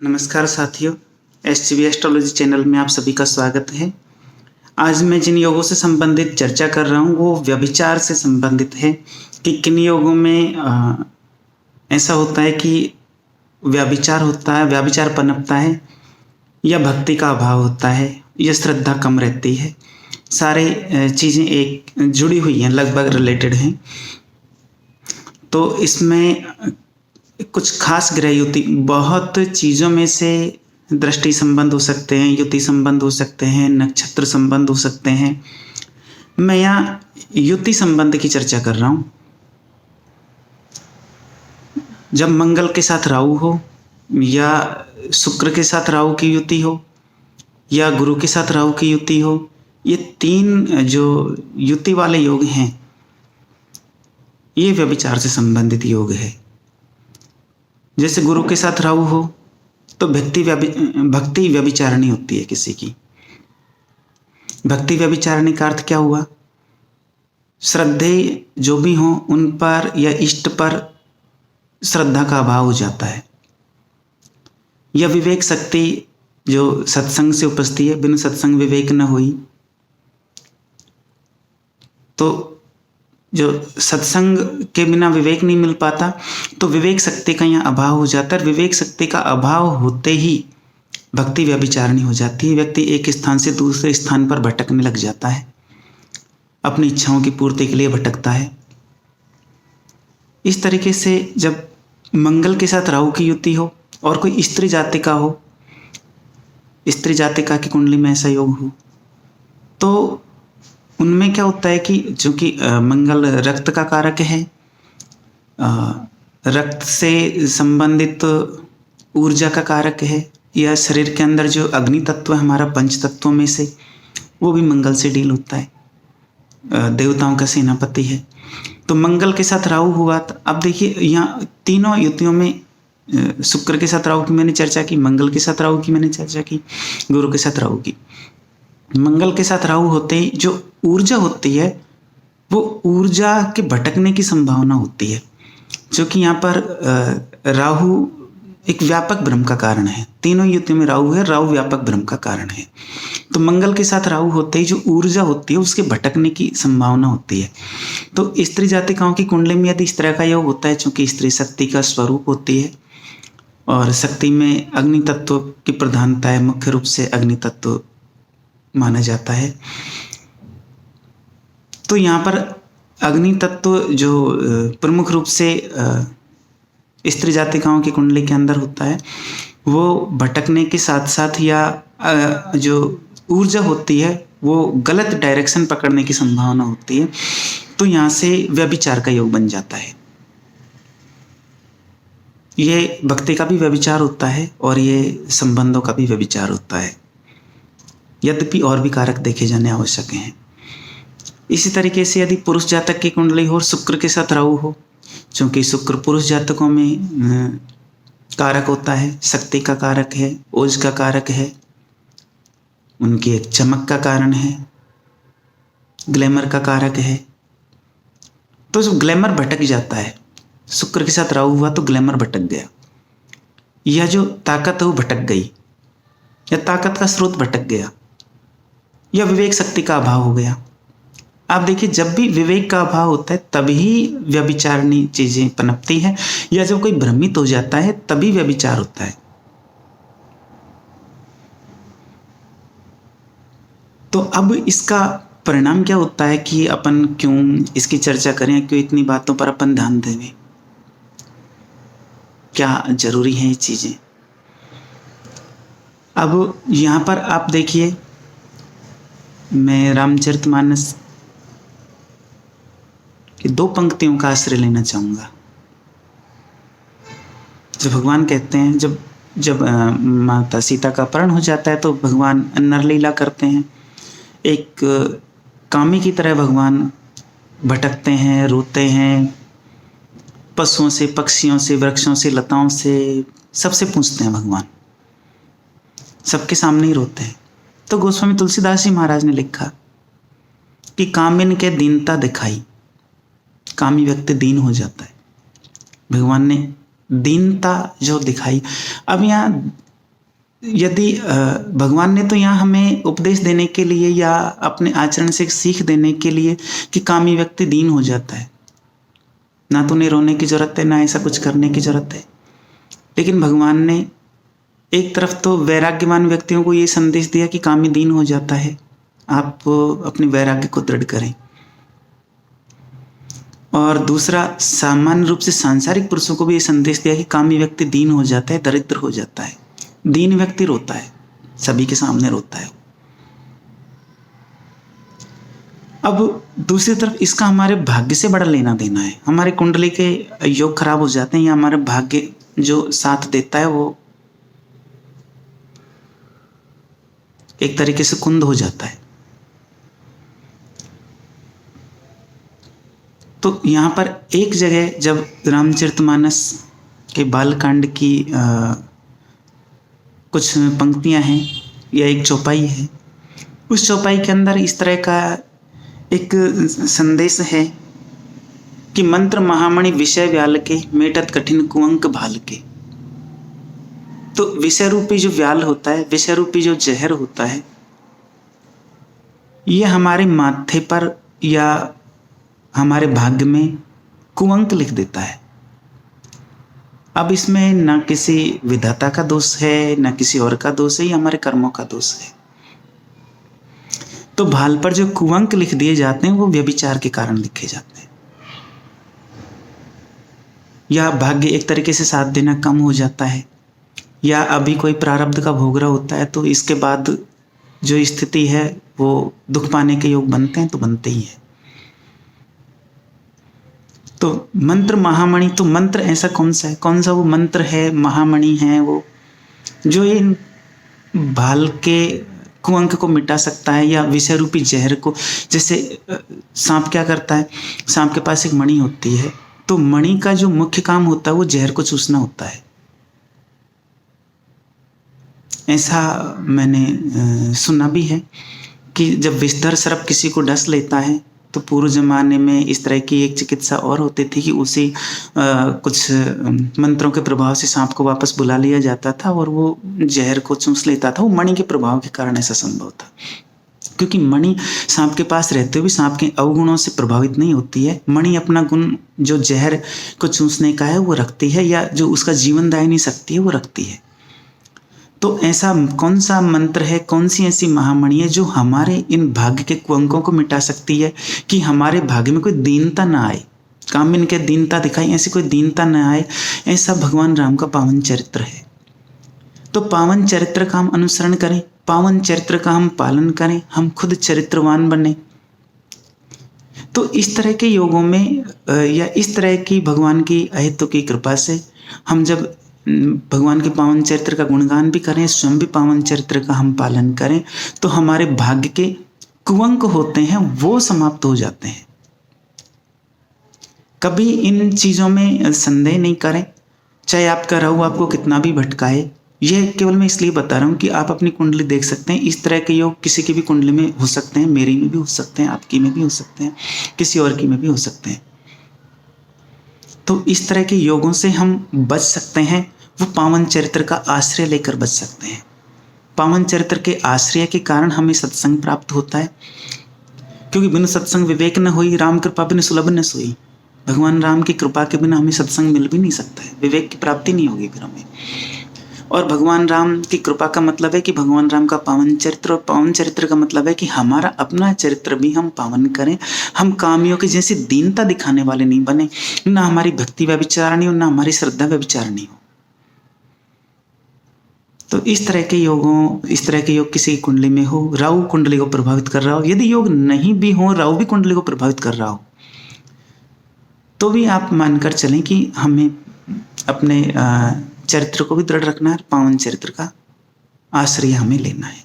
नमस्कार साथियों, एसजीवी astrology channel में आप सभी का स्वागत है। आज मैं जिन योगों से संबंधित चर्चा कर रहा हूँ वो व्यभिचार से संबंधित है कि किन योगों में ऐसा होता है कि व्यभिचार होता है, व्यभिचार पनपता है, या भक्ति का अभाव होता है, या श्रद्धा कम रहती है। सारे चीज़ें एक जुड़ी हुई हैं, लगभग रिलेटेड हैं। तो इसमें कुछ खास ग्रह युति, बहुत चीज़ों में से दृष्टि संबंध हो सकते हैं, युति संबंध हो सकते हैं, नक्षत्र संबंध हो सकते हैं। मैं यहाँ युति संबंध की चर्चा कर रहा हूँ। जब मंगल के साथ राहु हो, या शुक्र के साथ राहु की युति हो, या गुरु के साथ राहु की युति हो, ये तीन जो युति वाले योग हैं, ये व्यभिचार से संबंधित योग है। जैसे गुरु के साथ राहु हो तो भक्ति व्यभिचारणी होती है किसी की। भक्ति व्यभिचारणी का अर्थ क्या हुआ? श्रद्धे जो भी हों उन पर या इष्ट पर श्रद्धा का अभाव हो जाता है। यह विवेक शक्ति जो सत्संग से उपजती है, बिन सत्संग विवेक न हुई। तो जो सत्संग के बिना विवेक नहीं मिल पाता, तो विवेक शक्ति का यहाँ अभाव हो जाता है। विवेक शक्ति का अभाव होते ही भक्ति व्यभिचारणी हो जाती है। व्यक्ति एक स्थान से दूसरे स्थान पर भटकने लग जाता है, अपनी इच्छाओं की पूर्ति के लिए भटकता है। इस तरीके से जब मंगल के साथ राहु की युति हो और कोई स्त्री जातिका हो, स्त्री जातिका की कुंडली में ऐसा योग हो, तो उनमें क्या होता है कि चूँकि मंगल रक्त का कारक है, रक्त से संबंधित ऊर्जा का कारक है, या शरीर के अंदर जो अग्नि तत्व है हमारा पंच तत्वों में से, वो भी मंगल से डील होता है, देवताओं का सेनापति है। तो मंगल के साथ राहु हुआ। तो अब देखिए यहाँ तीनों युतियों में शुक्र के साथ राहु की मैंने चर्चा की, मंगल के साथ राहु की मैंने चर्चा की, गुरु के साथ राहु की। मंगल के साथ राहु होते ही जो ऊर्जा होती है वो ऊर्जा के भटकने की संभावना होती है, क्योंकि यहाँ पर राहु एक व्यापक भ्रम का कारण है। तीनों युतियों में राहु है, राहु व्यापक भ्रम का कारण है। तो मंगल के साथ राहु होते ही जो ऊर्जा होती है उसके भटकने की संभावना होती है। तो स्त्री जातिकाओं की कुंडली में यदि इस तरह का योग होता है, चूँकि स्त्री शक्ति का स्वरूप होती है और शक्ति में अग्नि तत्व की प्रधानता है, मुख्य रूप से अग्नि तत्व माना जाता है। तो यहाँ पर अग्नि तत्व जो प्रमुख रूप से स्त्री जातिकाओं की कुंडली के अंदर होता है, वो भटकने के साथ साथ या जो ऊर्जा होती है वो गलत डायरेक्शन पकड़ने की संभावना होती है। तो यहाँ से व्यभिचार का योग बन जाता है। ये भक्ति का भी व्यभिचार होता है और ये संबंधों का भी व्यभिचार होता है, यद्यपि और भी कारक देखे जाने आवश्यक हैं। इसी तरीके से यदि पुरुष जातक की कुंडली हो और शुक्र के साथ राहु हो, क्योंकि शुक्र पुरुष जातकों में कारक होता है, शक्ति का कारक है, ओज का कारक है, उनकी एक चमक का कारण है, ग्लैमर का कारक है। तो जो ग्लैमर भटक जाता है, शुक्र के साथ राहु हुआ तो ग्लैमर भटक गया, या जो ताकत है वो भटक गई, या ताकत का स्रोत भटक गया, या विवेक शक्ति का अभाव हो गया। आप देखिए, जब भी विवेक का अभाव होता है तभी व्यभिचारणी चीजें पनपती हैं, या जब कोई भ्रमित हो जाता है तभी व्यभिचार होता है। तो अब इसका परिणाम क्या होता है कि अपन क्यों इसकी चर्चा करें, क्यों इतनी बातों पर अपन ध्यान दें, क्या जरूरी है ये चीजें। अब यहाँ पर आप देखिए, मैं रामचरितमानस की 2 पंक्तियों का आश्रय लेना चाहूँगा। जो भगवान कहते हैं, जब माता सीता का अपहरण हो जाता है तो भगवान नरलीला करते हैं। एक कामी की तरह भगवान भटकते हैं, रोते हैं, पशुओं से, पक्षियों से, वृक्षों से, लताओं से, सबसे पूछते हैं भगवान, सबके सामने ही रोते हैं। तो गोस्वामी तुलसीदास जी महाराज ने लिखा कि कामिन के दीनता दिखाई, कामी व्यक्ति दीन हो जाता है। भगवान ने दीनता जो दिखाई। अब यहाँ यदि भगवान ने तो यहाँ हमें उपदेश देने के लिए या अपने आचरण से सीख देने के लिए कि कामी व्यक्ति दीन हो जाता है, ना तो उन्हें रोने की जरूरत है ना ऐसा कुछ करने की जरूरत है। लेकिन भगवान ने एक तरफ तो वैराग्यवान व्यक्तियों को ये संदेश दिया कि कामी दीन हो जाता है, आप अपने वैराग्य को दृढ़ करें, और दूसरा सामान्य रूप से सांसारिक पुरुषों को भी ये संदेश दिया कि कामी व्यक्ति दीन हो जाता है, दरिद्र हो जाता है। दीन व्यक्ति रोता है, सभी के सामने रोता है। अब दूसरी तरफ इसका हमारे भाग्य से बड़ा लेना देना है। हमारे कुंडली के योग खराब हो जाते हैं या हमारे भाग्य जो साथ देता है वो एक तरीके से कुंद हो जाता है। तो यहाँ पर एक जगह जब रामचरितमानस के बालकांड की कुछ पंक्तियाँ हैं या एक चौपाई है, उस चौपाई के अंदर इस तरह का एक संदेश है कि मंत्र महामणि विषय व्याल के, मेटत कठिन कुअंक भाल के। तो विषय रूपी जो व्याल होता है, विषय रूपी जो जहर होता है, ये हमारे माथे पर या हमारे भाग्य में कुअंक लिख देता है। अब इसमें ना किसी विधाता का दोष है, ना किसी और का दोष है, ये हमारे कर्मों का दोष है। तो भाल पर जो कुअंक लिख दिए जाते हैं वो व्यभिचार के कारण लिखे जाते हैं, या भाग्य एक तरीके से साथ देना कम हो जाता है, या अभी कोई प्रारब्ध का भोग रहा होता है तो इसके बाद जो स्थिति है वो दुख पाने के योग बनते हैं, तो बनते ही हैं। तो मंत्र महामणि, तो मंत्र ऐसा कौन सा है, कौन सा वो मंत्र है, महामणि है वो जो इन भाल के कुअंक को मिटा सकता है, या विषय रूपी जहर को। जैसे सांप क्या करता है, सांप के पास एक मणि होती है, तो मणि का जो मुख्य काम होता है वो जहर को चूसना होता है। ऐसा मैंने सुना भी है कि जब विषधर सर्प किसी को डस लेता है तो पूर्व जमाने में इस तरह की एक चिकित्सा और होती थी कि उसी कुछ मंत्रों के प्रभाव से सांप को वापस बुला लिया जाता था और वो जहर को चूस लेता था। वो मणि के प्रभाव के कारण ऐसा संभव था, क्योंकि मणि सांप के पास रहते हुए सांप के अवगुणों से प्रभावित नहीं होती है। मणि अपना गुण जो जहर को चूसने का है वो रखती है, या जो उसका जीवनदायिनी शक्ति है वो रखती है। तो ऐसा कौन सा मंत्र है, कौन सी ऐसी महामणि है जो हमारे इन भाग्य के कुअंकों को मिटा सकती है कि हमारे भाग्य में कोई दीनता ना आए, कामिन के दीनता दिखाई, ऐसी कोई दीनता ना आए। ऐसा भगवान राम का पावन चरित्र है। तो पावन चरित्र का हम अनुसरण करें, पावन चरित्र का हम पालन करें, हम खुद चरित्रवान बने। तो इस तरह के योगों में या इस तरह की भगवान की अहेतु की कृपा से हम जब भगवान के पावन चरित्र का गुणगान भी करें, स्वयं भी पावन चरित्र का हम पालन करें, तो हमारे भाग्य के कुअंक होते हैं वो समाप्त हो जाते हैं। कभी इन चीज़ों में संदेह नहीं करें, चाहे आपका राहु आपको कितना भी भटकाए। यह केवल मैं इसलिए बता रहा हूँ कि आप अपनी कुंडली देख सकते हैं। इस तरह के योग किसी की भी कुंडली में हो सकते हैं, मेरी में भी हो सकते हैं, आपकी में भी हो सकते हैं, किसी और की में भी हो सकते हैं। तो इस तरह के योगों से हम बच सकते हैं, वो पावन चरित्र का आश्रय लेकर बच सकते हैं। पावन चरित्र के आश्रय के कारण हमें सत्संग प्राप्त होता है, क्योंकि बिनु सत्संग विवेक न होई, राम कृपा बिनु सुलभ न सोई। भगवान राम की कृपा के बिना हमें सत्संग मिल भी नहीं सकता है, विवेक की प्राप्ति नहीं होगी फिर हमें। और भगवान राम की कृपा का मतलब है कि भगवान राम का पावन चरित्र, और पावन चरित्र का मतलब है कि हमारा अपना चरित्र भी हम पावन करें। हम कामियों की जैसी दीनता दिखाने वाले नहीं बने, ना हमारी भक्ति व्यभिचारणी हो, ना हमारी श्रद्धा व्यभिचारणी हो। तो इस तरह के योग किसी की कुंडली में हो, राहु कुंडली को प्रभावित कर रहा हो, यदि योग नहीं भी हो, राहु भी कुंडली को प्रभावित कर रहा हो, तो भी आप मानकर चलें कि हमें अपने चरित्र को भी दृढ़ रखना है, पावन चरित्र का आश्रय हमें लेना है।